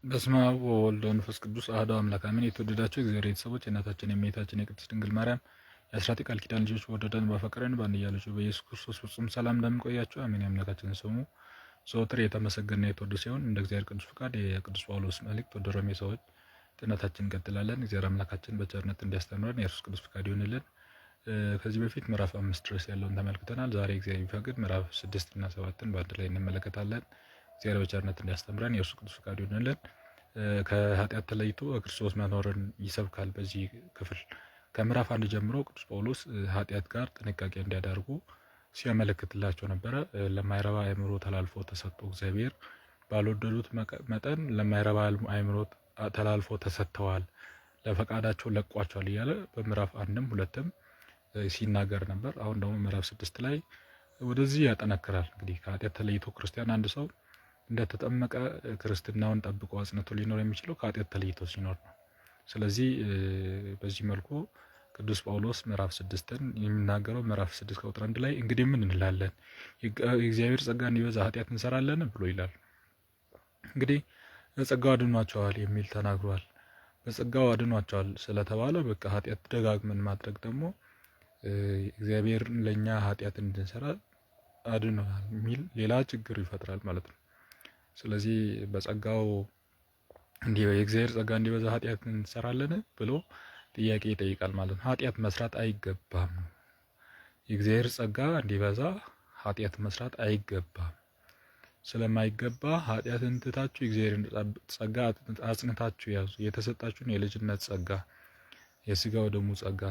በስመ አብ ወወልድ ወመንፈስ ቅዱስ አሐዱ አምላክ አሜን። የተወደዳችሁ እግዚአብሔር ቤተሰቦች የእናታችን የእመቤታችን የቅድስት ድንግል ማርያም የአስራት ቃል ኪዳን ልጆች በወደደን ባፈቀረን በአንድያ ልጁ በኢየሱስ ክርስቶስ ፍጹም ሰላም እንደምንቆያችሁ አሜን። የአምላካችን ስሙ ዘወትር የተመሰገነ የተወደደ ሲሆን እንደ እግዚአብሔር ቅዱስ ፈቃድ የቅዱስ ጳውሎስ መልእክት ወደ ሮሜ ሰዎች ጥናታችን እንቀጥላለን። እግዚአብሔር አምላካችን በቸርነት እንዲያስተምረን የኢየሱስ ቅዱስ ፈቃድ ይሁንልን። ከዚህ በፊት ምዕራፍ 5 ድረስ ያለውን ተመልክተናል። ዛሬ እግዚአብሔር ቢፈቅድ ምዕራፍ 6 እና 7ን በአንድ ላይ እንመለከታለን። እግዚአብሔር በቸርነት እንዲያስተምረን የኢየሱስ ቅዱስ ፈቃድ ይሁንልን። ከኃጢአት ተለይቶ ክርስቶስ መኖርን ይሰብካል። በዚህ ክፍል ከምዕራፍ 1 ጀምሮ ቅዱስ ጳውሎስ ኃጢአት ጋር ጥንቃቄ እንዲያደርጉ ሲያመለክትላቸው ነበረ። ለማይረባ አእምሮ ተላልፎ ተሰጥቶ እግዚአብሔር ባልወደዱት መጠን ለማይረባ አእምሮ ተላልፎ ተሰጥተዋል፣ ለፈቃዳቸው ለቋቸዋል እያለ በምዕራፍ 1ም 2ም ሲናገር ነበር። አሁን ደግሞ ምዕራፍ 6 ላይ ወደዚህ ያጠነክራል። እንግዲህ ከኃጢአት ተለይቶ ክርስቲያን አንድ ሰው እንደተጠመቀ ክርስትናውን ጠብቆ አጽንቶ ሊኖር የሚችለው ከኃጢአት ተለይቶ ሲኖር ነው። ስለዚህ በዚህ መልኩ ቅዱስ ጳውሎስ ምዕራፍ 6ን የሚናገረው ምዕራፍ 6 ቁጥር 1 ላይ እንግዲህ ምን እንላለን? የእግዚአብሔር ጸጋ እንዲበዛ ኃጢአት እንሰራለን ብሎ ይላል። እንግዲህ በጸጋው አድኗቸዋል የሚል ተናግሯል። በጸጋው አድኗቸዋል ስለተባለ በቃ ኃጢአት ደጋግመን ማድረግ ደግሞ እግዚአብሔር ለኛ ኃጢአት እንድንሰራ አድኖናል የሚል ሌላ ችግር ይፈጥራል ማለት ነው። ስለዚህ በጸጋው የእግዚአብሔር ጸጋ እንዲበዛ ኃጢአት እንሰራለን ብሎ ጥያቄ ይጠይቃል ማለት ነው። ኃጢአት መስራት አይገባም። የእግዚአብሔር ጸጋ እንዲበዛ ኃጢአት መስራት አይገባም። ስለማይገባ ኃጢአትን ትታችሁ የእግዚአብሔርን ጸጋ አጽንታችሁ ያዙ። የተሰጣችሁን የልጅነት ጸጋ፣ የስጋው ደሙ ጸጋ፣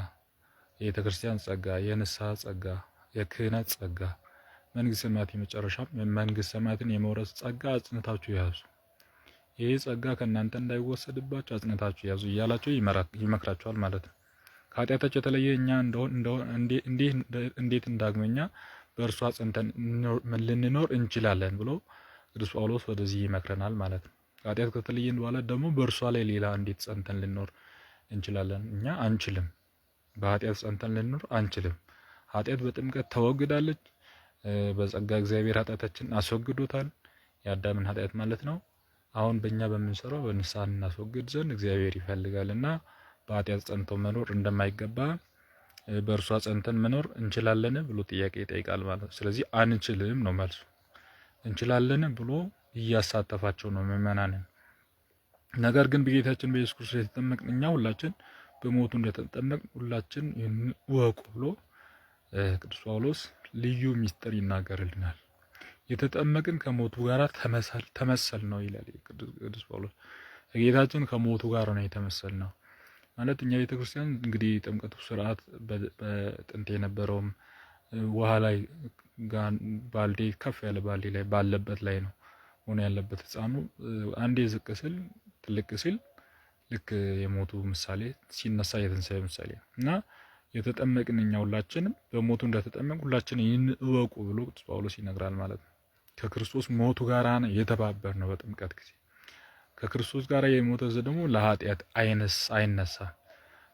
የቤተክርስቲያን ጸጋ፣ የንስሐ ጸጋ፣ የክህነት ጸጋ፣ መንግስተ ሰማያት የመጨረሻም መንግስተ ሰማያትን የመውረስ ጸጋ አጽንታችሁ ያዙ። ይሄ ጸጋ ከእናንተ እንዳይወሰድባችሁ አጽንታችሁ ያዙ እያላችሁ ይመክራችኋል ማለት ነው። ከኃጢአታችሁ የተለየ እኛ እንዴት እንዳግመኛ በእርሷ ጸንተን ልንኖር እንችላለን ብሎ ቅዱስ ጳውሎስ ወደዚህ ይመክረናል ማለት ነው። ከኃጢአት ከተለየን በኋላ ደግሞ በእርሷ ላይ ሌላ እንዴት ጸንተን ልንኖር እንችላለን? እኛ አንችልም። በኃጢአት ጸንተን ልንኖር አንችልም። ኃጢአት በጥምቀት ተወግዳለች። በጸጋ እግዚአብሔር ኃጢአታችን አስወግዶታል። የአዳምን ኃጢአት ማለት ነው። አሁን በእኛ በምንሰራው በንስሐ እናስወግድ ዘንድ እግዚአብሔር ይፈልጋልና በኃጢአት ጸንቶ መኖር እንደማይገባ በእርሷ ጸንተን መኖር እንችላለን ብሎ ጥያቄ ይጠይቃል ማለት ነው። ስለዚህ አንችልም ነው መልሱ። እንችላለን ብሎ እያሳተፋቸው ነው ምእመናንን። ነገር ግን በጌታችን በኢየሱስ ክርስቶስ የተጠመቅን እኛ ሁላችን በሞቱ እንደተጠመቅን ሁላችን እወቁ ብሎ ቅዱስ ጳውሎስ ልዩ ሚስጥር ይናገርልናል። የተጠመቅን ከሞቱ ጋር ተመሰል ነው ይላል ቅዱስ ጳውሎስ። ጌታችን ከሞቱ ጋር ነው የተመሰል ነው ማለት እኛ ቤተክርስቲያን እንግዲህ ጥምቀቱ ስርዓት በጥንት የነበረውም ውሃ ላይ ባልዲ ከፍ ያለ ባልዲ ላይ ባለበት ላይ ነው ሆነ ያለበት። ህፃኑ አንዴ ዝቅ ሲል ትልቅ ሲል ልክ የሞቱ ምሳሌ ሲነሳ የትንሳኤ ምሳሌ እና የተጠመቅን እኛ ሁላችንም በሞቱ እንደተጠመቅ ሁላችን ይህን እወቁ ብሎ ቅዱስ ጳውሎስ ይነግራል ማለት ነው። ከክርስቶስ ሞቱ ጋር ነው የተባበር ነው በጥምቀት ጊዜ። ከክርስቶስ ጋር የሞተ ሰው ደግሞ ለኃጢአት አይነሳ።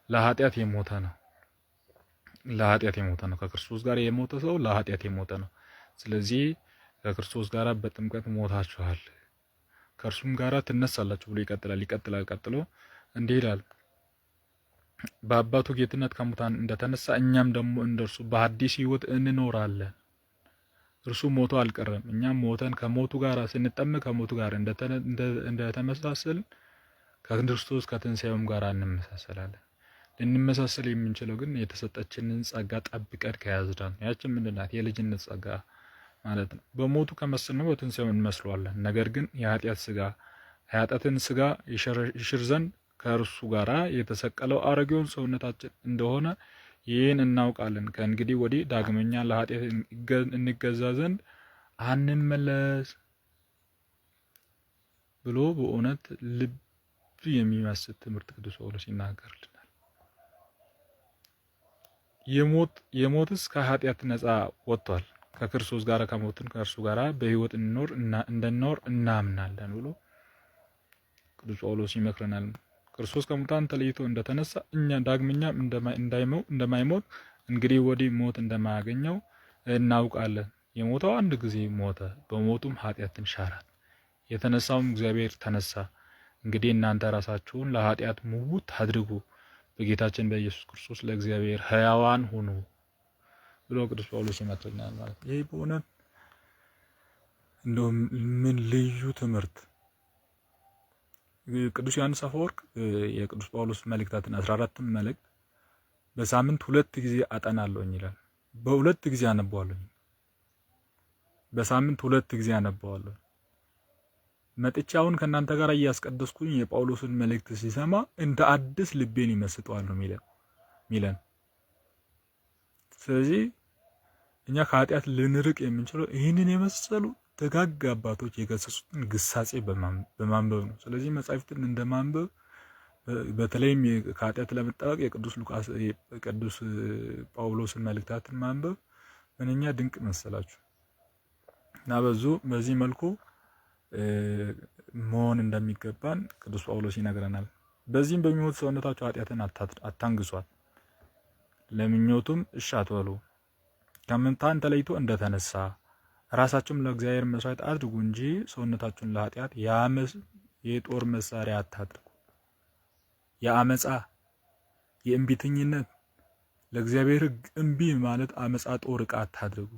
ለኃጢአት የሞተ ነው። ከክርስቶስ ጋር የሞተ ሰው ለኃጢአት የሞተ ነው። ስለዚህ ከክርስቶስ ጋር በጥምቀት ሞታችኋል፣ ከእርሱም ጋር ትነሳላችሁ ብሎ ይቀጥላል። ቀጥሎ እንዲህ ይላል፣ በአባቱ ጌትነት ከሙታን እንደተነሳ እኛም ደግሞ እንደርሱ በአዲስ ሕይወት እንኖራለን። እርሱ ሞቶ አልቀረም። እኛም ሞተን ከሞቱ ጋር ስንጠመቅ ከሞቱ ጋር እንደተመሳሰልን ከክርስቶስ ከትንሣኤውም ጋር እንመሳሰላለን። ልንመሳሰል የምንችለው ግን የተሰጠችንን ጸጋ ጠብቀን ከያዝን። ያችን ምንድን ናት? የልጅነት ጸጋ ማለት ነው። በሞቱ ከመሰልነው በትንሣኤው እንመስለዋለን። ነገር ግን የኃጢአትን ስጋ ይሽር ዘንድ ከእርሱ ጋር የተሰቀለው አሮጌውን ሰውነታችን እንደሆነ ይህን እናውቃለን። ከእንግዲህ ወዲህ ዳግመኛ ለኃጢአት እንገዛ ዘንድ አንመለስ ብሎ በእውነት ልብ የሚመስጥ ትምህርት ቅዱስ ጳውሎስ ይናገርልናል። የሞትስ ከኃጢአት ነፃ ወጥቷል። ከክርስቶስ ጋር ከሞትን ከእርሱ ጋር በሕይወት እንድንኖር እናምናለን ብሎ ቅዱስ ጳውሎስ ይመክረናል። ክርስቶስ ከሙታን ተለይቶ እንደተነሳ እኛ ዳግመኛም እንደማይሞት እንግዲህ ወዲህ ሞት እንደማያገኘው እናውቃለን። የሞተው አንድ ጊዜ ሞተ፣ በሞቱም ኃጢአትን ሻራት። የተነሳውም እግዚአብሔር ተነሳ፣ እንግዲህ እናንተ ራሳችሁን ለኃጢአት ሙት አድርጉ፣ በጌታችን በኢየሱስ ክርስቶስ ለእግዚአብሔር ሕያዋን ሁኑ ብሎ ቅዱስ ጳውሎስ ይመክረናል ማለት ነው። ይህ በእውነት እንደውም ምን ልዩ ትምህርት! ቅዱስ ዮሐንስ አፈወርቅ የቅዱስ ጳውሎስ መልእክታትን 14 መልእክት በሳምንት 2 ጊዜ አጠናለሁኝ ይላል። በ2 ጊዜ አነበዋለሁ። በሳምንት 2 ጊዜ አነበዋለሁ። መጥቼ አሁን ከእናንተ ጋር እያስቀደስኩኝ የጳውሎስን መልእክት ሲሰማ እንደ አዲስ ልቤን ይመስጠዋል ነው ሚለን። ስለዚህ እኛ ከኃጢአት ልንርቅ የምንችለው ይህንን የመሰሉ ደጋግ አባቶች የገሰጹትን ግሳጼ በማንበብ ነው። ስለዚህ መጻሕፍትን እንደማንበብ በተለይም ከኃጢአት ለመጠበቅ የቅዱስ ጳውሎስን መልእክታትን ማንበብ ምንኛ ድንቅ መሰላችሁ እና በዚህ መልኩ መሆን እንደሚገባን ቅዱስ ጳውሎስ ይነግረናል። በዚህም በሚሞት ሰውነታችሁ ኃጢአትን አታንግሷት፣ ለምኞቱም እሺ አትበሉ። ከሙታን ተለይቶ እንደተነሳ ራሳችሁም ለእግዚአብሔር መስዋዕት አድርጉ እንጂ ሰውነታችሁን ለኃጢአት የጦር መሳሪያ አታድርጉ። የአመፃ የእምቢተኝነት ለእግዚአብሔር ሕግ እምቢ ማለት አመፃ ጦር ዕቃ አታድርጉ።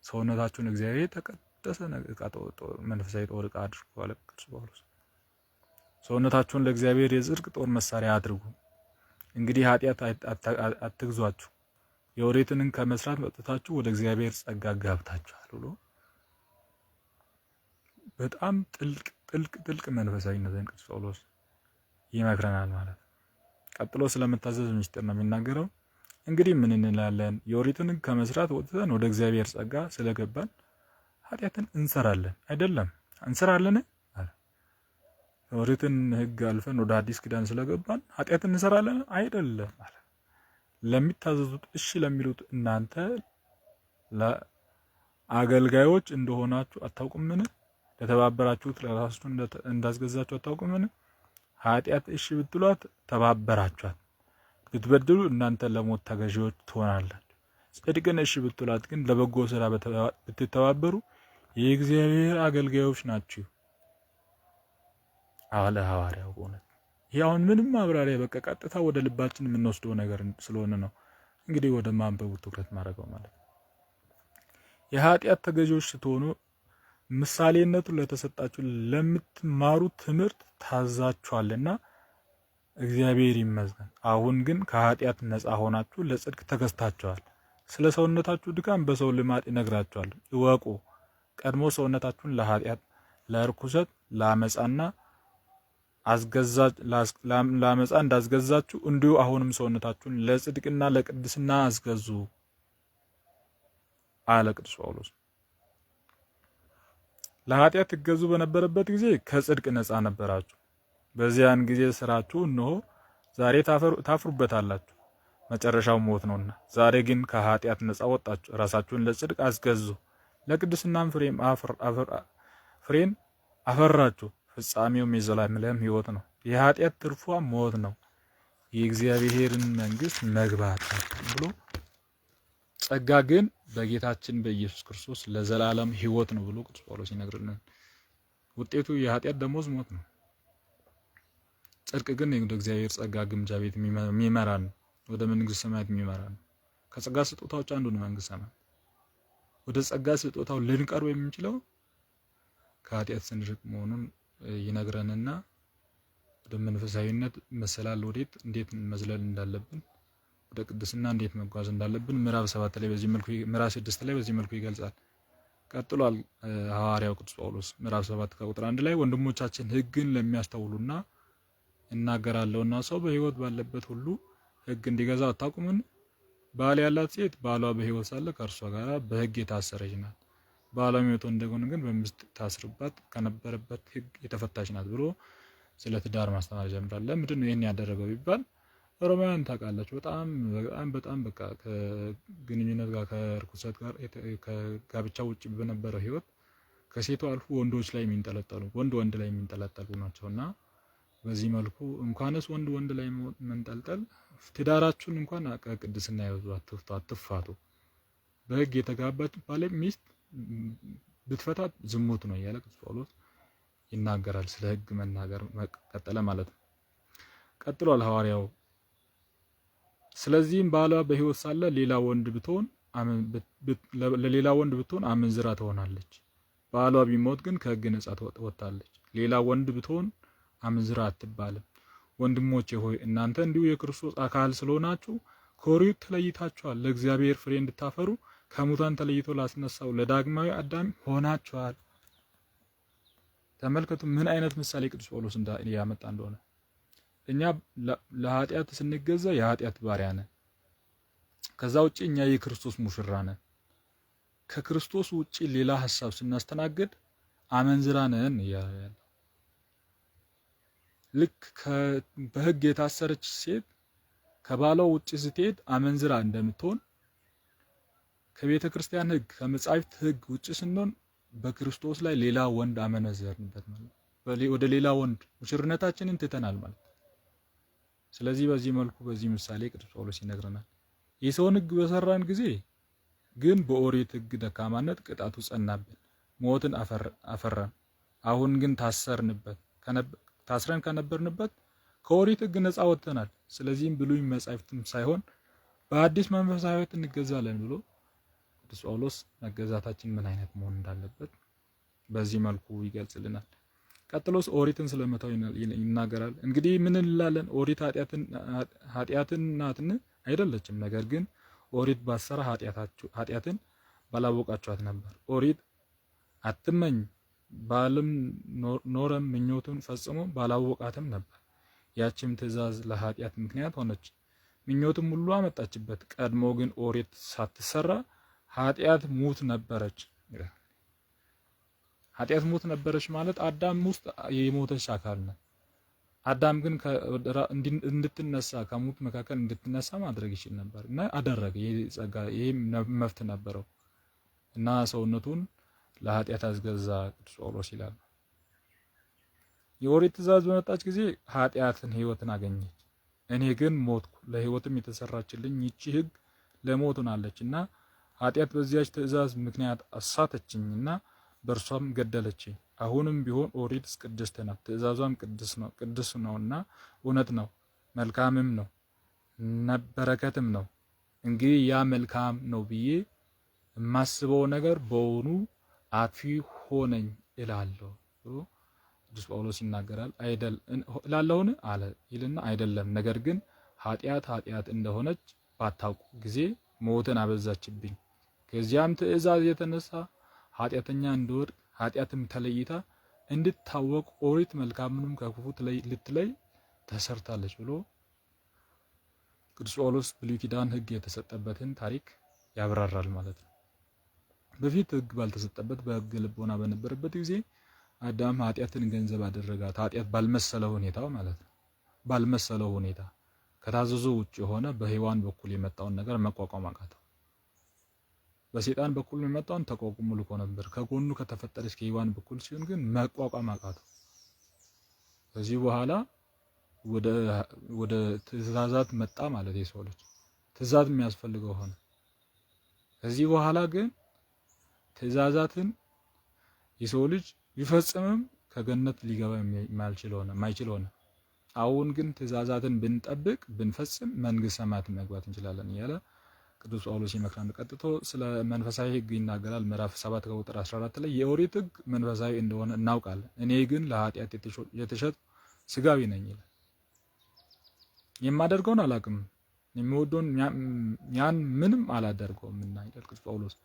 ሰውነታችሁን እግዚአብሔር የተቀደሰ መንፈሳዊ ጦር ዕቃ አድርጉ አለ ቅዱስ ጳውሎስ። ሰውነታችሁን ለእግዚአብሔር የጽድቅ ጦር መሳሪያ አድርጉ። እንግዲህ ኃጢአት አትግዟችሁ፣ የኦሪትንን ከመስራት መጥታችሁ ወደ እግዚአብሔር ጸጋ ገብታችኋል ብሎ በጣም ጥልቅ መንፈሳዊነትን ቅዱስ ጳውሎስ ይመክረናል ማለት ነው። ቀጥሎ ስለመታዘዝ ምስጢር ነው የሚናገረው። እንግዲህ ምን እንላለን? የኦሪትን ከመስራት ወጥተን ወደ እግዚአብሔር ጸጋ ስለገባን ኃጢአትን እንሰራለን አይደለም? እንሰራለን የኦሪትን ሕግ አልፈን ወደ አዲስ ኪዳን ስለገባን ኃጢአትን እንሰራለን አይደለም ማለት ለሚታዘዙት እሺ ለሚሉት እናንተ ለአገልጋዮች እንደሆናችሁ አታውቁምን? ለተባበራችሁት ለራሳችሁ እንዳስገዛችሁ አታውቁምን? ኃጢአት እሺ ብትሏት ተባበራችኋት፣ ብትበድሉ እናንተ ለሞት ተገዢዎች ትሆናላችሁ። ጽድቅን እሺ ብትሏት ግን ለበጎ ስራ ብትተባበሩ የእግዚአብሔር አገልጋዮች ናችሁ አለ ሐዋርያው። በእውነት ይህ አሁን ምንም ማብራሪያ በቃ ቀጥታ ወደ ልባችን የምንወስደው ነገር ስለሆነ ነው እንግዲህ ወደ ማንበቡ ትኩረት ማድረገው ማለት ነው። የኃጢአት ተገዢዎች ስትሆኑ ምሳሌነቱ ለተሰጣችሁ ለምትማሩ ትምህርት ታዛችኋልና እግዚአብሔር ይመስገን። አሁን ግን ከኃጢአት ነፃ ሆናችሁ ለጽድቅ ተገዝታችኋል። ስለ ሰውነታችሁ ድካም በሰው ልማድ ይነግራችኋል። እወቁ፣ ቀድሞ ሰውነታችሁን ለኃጢአት፣ ለርኩሰት፣ ለአመፃና ለአመፃ እንዳስገዛችሁ እንዲሁ አሁንም ሰውነታችሁን ለጽድቅና ለቅድስና አስገዙ አለ ቅዱስ ጳውሎስ። ለኃጢአት ትገዙ በነበረበት ጊዜ ከጽድቅ ነፃ ነበራችሁ። በዚያን ጊዜ ስራችሁ እነሆ ዛሬ ታፍሩበታላችሁ፣ መጨረሻው ሞት ነውና። ዛሬ ግን ከኃጢአት ነፃ ወጣችሁ፣ ራሳችሁን ለጽድቅ አስገዙ፣ ለቅድስናም ፍሬን አፈራችሁ። ፍጻሜውም የዘላለም ሕይወት ነው። የኃጢአት ትርፏ ሞት ነው፣ የእግዚአብሔርን መንግስት መግባት ብሎ ጸጋ ግን በጌታችን በኢየሱስ ክርስቶስ ለዘላለም ሕይወት ነው ብሎ ቅዱስ ጳውሎስ ይነግረናል። ውጤቱ የኃጢአት ደሞዝ ሞት ነው። ጽድቅ ግን ወደ እግዚአብሔር ጸጋ ግምጃ ቤት የሚመራን ወደ መንግስት ሰማያት የሚመራን ከጸጋ ስጦታዎች አንዱ ነው መንግስት ሰማያት። ወደ ጸጋ ስጦታው ልንቀርብ የምንችለው ከኃጢአት ስንርቅ መሆኑን ይነግረንና ወደ መንፈሳዊነት መሰላል ወዴት እንዴት መዝለል እንዳለብን ወደ ቅድስና እንዴት መጓዝ እንዳለብን ምዕራፍ 7 ላይ በዚህ መልኩ ምዕራፍ 6 ላይ በዚህ መልኩ ይገልጻል። ቀጥሏል ሐዋርያው ቅዱስ ጳውሎስ ምዕራፍ 7 ከቁጥር 1 ላይ ወንድሞቻችን ሕግን ለሚያስተውሉና እናገራለሁና ሰው በሕይወት ባለበት ሁሉ ሕግ እንዲገዛ አታውቁምን? ባል ያላት ሴት ባሏ በሕይወት ሳለ ከእርሷ ጋር በሕግ የታሰረች ናት። ባሏ የሚወጣ እንደሆነ ግን በሚስት ታስርባት ከነበረበት ሕግ የተፈታች ናት ብሎ ስለ ትዳር ማስተማር ጀምራል። ለምንድን ነው ይሄን ያደረገው ቢባል ሮማውያን ታውቃላችሁ በጣም በቃ ከግንኙነት ጋር ከርኩሰት ጋር ከጋብቻ ውጭ በነበረው ህይወት ከሴቱ አልፎ ወንዶች ላይ የሚንጠለጠሉ ወንድ ላይ የሚንጠለጠሉ ናቸውና በዚህ መልኩ እንኳንስ ወንድ ላይ መንጠልጠል ትዳራችሁን እንኳን ከቅድስና ያዙ፣ አትፋቱ። በሕግ የተጋባች ባለ ሚስት ብትፈታት ዝሙት ነው እያለ ቅዱስ ጳውሎስ ይናገራል። ስለ ሕግ መናገር ቀጠለ ማለት ነው። ቀጥሏል ሐዋርያው። ስለዚህም ባሏ በሕይወት ሳለ ለሌላ ወንድ ብትሆን አመንዝራ ትሆናለች። ባሏ ቢሞት ግን ከሕግ ነጻ ወጥታለች። ሌላ ወንድ ብትሆን አመንዝራ አትባልም። ወንድሞቼ ሆይ እናንተ እንዲሁ የክርስቶስ አካል ስለሆናችሁ ከኦሪት ተለይታችኋል፣ ለእግዚአብሔር ፍሬ እንድታፈሩ ከሙታን ተለይቶ ላስነሳው ለዳግማዊ አዳም ሆናችኋል። ተመልከቱ ምን አይነት ምሳሌ ቅዱስ ጳውሎስ ያመጣ እንደሆነ። እኛ ለኃጢአት ስንገዛ የኃጢአት ባሪያ ነን። ከዛ ውጪ እኛ የክርስቶስ ሙሽራ ነን። ከክርስቶስ ውጪ ሌላ ሐሳብ ስናስተናግድ አመንዝራ ነን እያለ ያለው። ልክ በሕግ የታሰረች ሴት ከባሏ ውጪ ስትሄድ አመንዝራ እንደምትሆን ከቤተ ክርስቲያን ሕግ ከመጻሕፍት ሕግ ውጪ ስንሆን በክርስቶስ ላይ ሌላ ወንድ አመነዘርንበት ማለት ወደ ሌላ ወንድ ሙሽርነታችንን ትተናል ማለት። ስለዚህ በዚህ መልኩ በዚህ ምሳሌ ቅዱስ ጳውሎስ ይነግረናል። የሰውን ሕግ በሰራን ጊዜ ግን በኦሪት ሕግ ደካማነት ቅጣቱ ጸናብን፣ ሞትን አፈራን። አሁን ግን ታስረን ከነበርንበት ከኦሪት ሕግ ነፃ ወጥተናል። ስለዚህም ብሉይ መጻሕፍትም ሳይሆን በአዲስ መንፈሳዊ ሕይወት እንገዛለን ብሎ ቅዱስ ጳውሎስ መገዛታችን ምን አይነት መሆን እንዳለበት በዚህ መልኩ ይገልጽልናል። ቀጥሎስ ኦሪትን ስለመተው ይናገራል። እንግዲህ ምን እንላለን? ኦሪት ኃጢአትን ናትን? አይደለችም። ነገር ግን ኦሪት ባሰራ ኃጢአትን ባላወቃችኋት ነበር። ኦሪት አትመኝ ባልም ኖረም ምኞቱን ፈጽሞ ባላወቃትም ነበር። ያችም ትእዛዝ ለኃጢአት ምክንያት ሆነች፣ ምኞትም ሁሉ አመጣችበት። ቀድሞ ግን ኦሪት ሳትሰራ ኃጢአት ሙት ነበረች። ኃጢአት ሙት ነበረች ማለት አዳም ውስጥ የሞተች አካል ነው። አዳም ግን እንድትነሳ ከሙት መካከል እንድትነሳ ማድረግ ይችል ነበር እና አደረገ። ይሄ መብት ነበረው እና ሰውነቱን ለኃጢአት አስገዛ ቅዱስ ጳውሎስ ይላል። የኦሪት ትእዛዝ በመጣች ጊዜ ኃጢአትን ሕይወትን አገኘች። እኔ ግን ሞትኩ፣ ለሕይወትም የተሰራችልኝ ይቺ ሕግ ለሞት ሆናለች እና ኃጢአት በዚያች ትእዛዝ ምክንያት አሳተችኝና በእርሷም ገደለችኝ። አሁንም ቢሆን ኦሪት ቅድስት ናት፣ ትእዛዟም ቅዱስ ነውና እውነት ነው፣ መልካምም ነው፣ በረከትም ነው። እንግዲህ ያ መልካም ነው ብዬ የማስበው ነገር በውኑ አጥፊ ሆነኝ እላለሁ ብሎ ቅዱስ ጳውሎስ ይናገራል። እላለሁን አለ ይልና አይደለም፣ ነገር ግን ኃጢአት እንደሆነች ባታውቁ ጊዜ ሞትን አበዛችብኝ። ከዚያም ትእዛዝ የተነሳ ኃጢአተኛ እንድወድቅ ኃጢአትም ተለይታ እንድታወቅ ኦሪት መልካምንም ከክፉ ልትለይ ተሰርታለች ብሎ ቅዱስ ጳውሎስ ብሉይ ኪዳን ሕግ የተሰጠበትን ታሪክ ያብራራል ማለት ነው። በፊት ሕግ ባልተሰጠበት በሕግ ልቦና በነበረበት ጊዜ አዳም ኃጢአትን ገንዘብ አደረጋት። ኃጢአት ባልመሰለው ሁኔታ ማለት ነው። ባልመሰለው ሁኔታ ከታዘዙ ውጭ የሆነ በሔዋን በኩል የመጣውን ነገር መቋቋም አቃተው። በሰይጣን በኩል የመጣውን ተቋቁሞ ልኮ ነበር። ከጎኑ ከተፈጠረች ከሔዋን በኩል ሲሆን ግን መቋቋም አቃተው። ከዚህ በኋላ ወደ ትእዛዛት መጣ ማለት የሰው ልጅ ትእዛዝ የሚያስፈልገው ሆነ። ከዚህ በኋላ ግን ትእዛዛትን የሰው ልጅ ቢፈጽምም ከገነት ሊገባ የማይችል ሆነ። አሁን ግን ትእዛዛትን ብንጠብቅ ብንፈጽም መንግስተ ሰማያትን መግባት እንችላለን እያለ ቅዱስ ጳውሎስ ይመክራል። ቀጥቶ ስለ መንፈሳዊ ሕግ ይናገራል። ምዕራፍ 7 ከቁጥር 14 ላይ የኦሪት ሕግ መንፈሳዊ እንደሆነ እናውቃለን፣ እኔ ግን ለኃጢአት የተሸጥኩ ስጋዊ ነኝ ይላል። የማደርገውን አላውቅም፣ የሚወደውን ያን ምንም አላደርገውም እና ይላል ቅዱስ ጳውሎስ።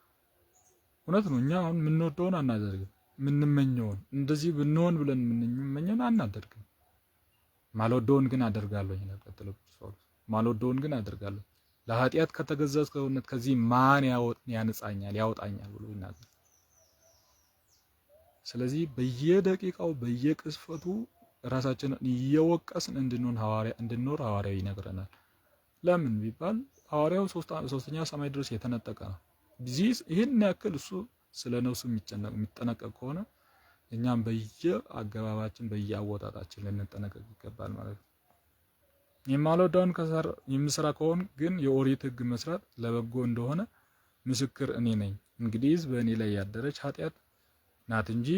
እውነት ነው። እኛ አሁን የምንወደውን አናደርግም፣ የምንመኘውን እንደዚህ ብንሆን ብለን የምንመኘውን አናደርግም። ማልወደውን ግን አደርጋለሁ ይላል ቀጥሎ ቅዱስ ጳውሎስ። ማልወደውን ግን አደርጋለሁ። ለኃጢአት ከተገዛዝ ከሆነት ከዚህ ማን ያነጻኛል ያወጣኛል ብሎ ይናገራል። ስለዚህ በየደቂቃው በየቅስፈቱ ራሳችንን እየወቀስን እንድንኖር ሐዋርያው ይነግረናል። ለምን ቢባል ሐዋርያው ሶስተኛ ሰማይ ድረስ የተነጠቀ ነው። ይህን ያክል እሱ ስለ ነፍሱ የሚጠነቀቅ ከሆነ እኛም በየአገባባችን በየአወጣጣችን ልንጠነቀቅ ይገባል ማለት ነው። የማልወደውን የምሰራ ከሆን ግን የኦሪት ሕግ መስራት ለበጎ እንደሆነ ምስክር እኔ ነኝ። እንግዲህ በእኔ ላይ ያደረች ኃጢአት ናት እንጂ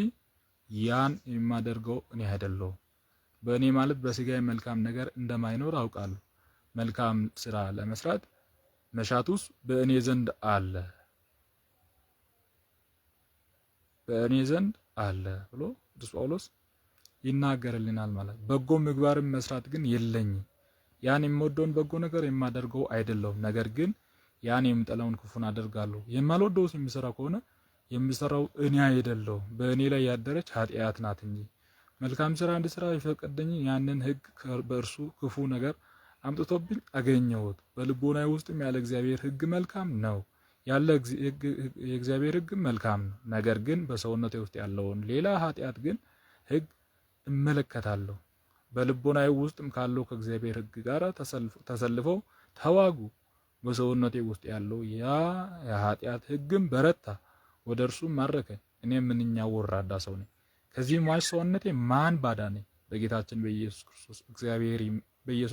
ያን የማደርገው እኔ አይደለሁም። በእኔ ማለት በስጋዬ መልካም ነገር እንደማይኖር አውቃለሁ። መልካም ስራ ለመስራት መሻቱስ በእኔ ዘንድ አለ ብሎ ቅዱስ ጳውሎስ ይናገርልናል ማለት። በጎ ምግባርን መስራት ግን የለኝም። ያን የምወደውን በጎ ነገር የማደርገው አይደለሁም፣ ነገር ግን ያን የምጠላውን ክፉን አደርጋለሁ። የማልወደው የሚሰራ ከሆነ የምሰራው እኔ አይደለሁም፣ በእኔ ላይ ያደረች ኃጢአት ናት እንጂ። መልካም ስራ እንድሰራ የፈቀደኝ ያንን ሕግ በእርሱ ክፉ ነገር አምጥቶብኝ አገኘሁት። በልቦናዬ ውስጥም ያለ እግዚአብሔር ሕግ መልካም ነው፣ ያለ የእግዚአብሔር ሕግ መልካም ነው። ነገር ግን በሰውነቴ ውስጥ ያለውን ሌላ ኃጢአት ግን ሕግ እመለከታለሁ። በልቦናዬ ውስጥም ካለው ከእግዚአብሔር ሕግ ጋር ተሰልፈው ተዋጉ። በሰውነቴ ውስጥ ያለው ያ የኃጢአት ሕግም በረታ፣ ወደ እርሱም ማረከኝ። እኔ ምንኛ ወራዳ ሰው ነኝ! ከዚህ ሟች ሰውነቴ ማን ባዳነኝ? በጌታችን በኢየሱስ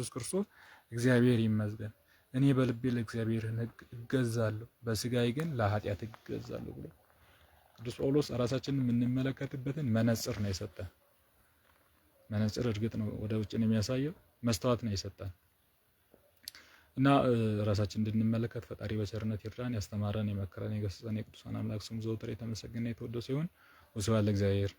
ክርስቶስ እግዚአብሔር ይመስገን። እኔ በልቤ ለእግዚአብሔርን ሕግ እገዛለሁ፣ በስጋዬ ግን ለኃጢአት ሕግ እገዛለሁ ብሎ ቅዱስ ጳውሎስ ራሳችንን የምንመለከትበትን መነጽር ነው የሰጠን። መነጽር እርግጥ ነው ወደ ውጭ ነው የሚያሳየው፣ መስተዋት ነው የሰጠን እና ራሳችን እንድንመለከት ፈጣሪ በቸርነት ይርዳን። ያስተማረን፣ የመከረን፣ የገሰጸን የቅዱሳን አምላክ ስሙ ዘወትር የተመሰገነ የተወደሰ ይሁን። ወስብሐት ለእግዚአብሔር።